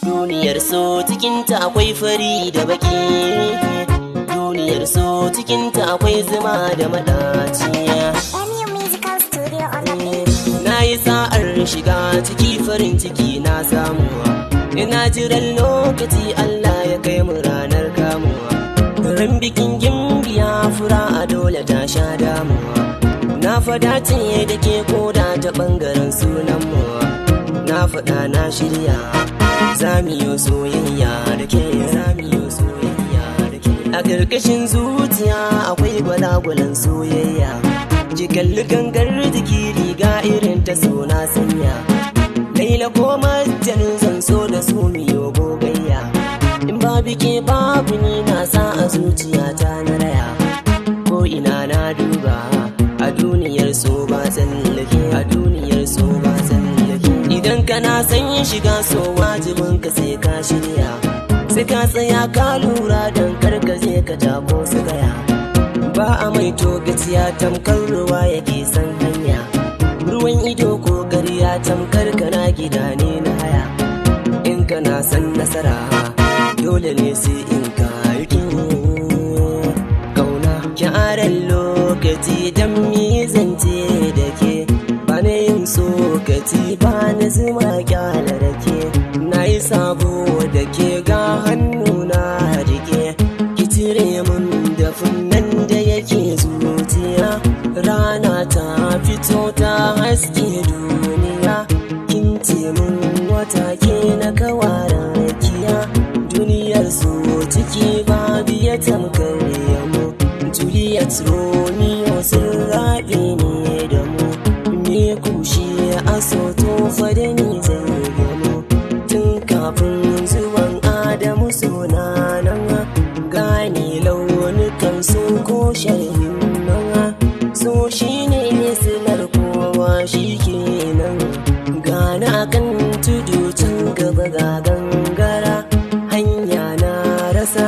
Duniyar so cikinta akwai fari da baki, duniyar so cikinta akwai zuma da madaciya. Na yi sa'ar shiga ciki farin ciki na samuwa, ina jiran lokaci Allah ya kai mu ranar kamuwa. Ran bikin gimbiya fura a dole ta sha damuwa, na fada ce da ke koda ta ɓangaren sunanmu. Na faɗa na shirya zamiyo soyayya da ke, zamiyo soyayya da ke. A ƙarƙashin zuciya akwai gwalagwalan soyayya, ji kalli gangar jiki riga irin ta so na sanya. Laila ko majalin zan so da su miyo gogayya, in babu ke babu ni na sa a zuciyata na raya. Ko ina na duba a duniyar so ba tsallake, a duniyar so ba tsallake. Idan kana son yin shiga so wajibin ka sai ka shirya, sai ka tsaya ka lura don karkaje ka tako su gaya. Ba a mai togaciya tamkar ruwa yake san hanya, ruwan ido ko ƙarya tamkar kana gida ne na haya. In kana san nasara dole ne sai in ka yi kauna. Kyaran lokaci don mizance da ke, ba na yin sokaci ba na zuma kyala da ke. Na yi sabo da ke ga hannu na rike, ki cire mun dafin nan da yake zuciya. Rana ta fito ta haske duniya, kin ce mun wata ke na kawara rakiya. Duniyar so ciki babu ya tamkar yamu, Juliet Romeo sun raɗe ne da mu. Me kushe a so to fada ni zai gano, tun kafin zuwan Adamu suna nan. Gane launukan so ko sharhin nan, so shi ne silar kowa shi kenan. Gana kan tudu can gaba ga gangara, hanya na rasa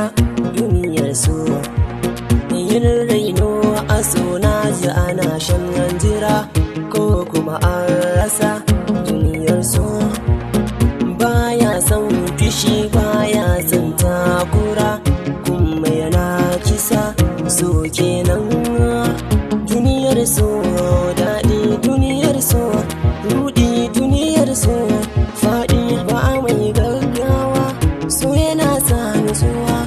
duniyar so. Yin raino a so na ji ana shan jira, ko kuma an rasa duniyar so. Baya son fishi baya son takura, kuma yana kisa so kenan. Duniyar so daɗi, duniyar so rudi, duniyar so faɗi ba mai gaggawa. So yana sa nutsuwa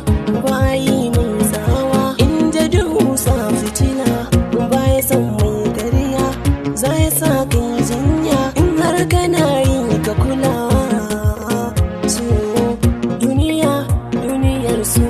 bayi mai tsawa, inda duhu sa fitila baya son mai ƙarya. Za ya sa kai jinya in har kana yi ka kulawa. So duniya, duniyar so.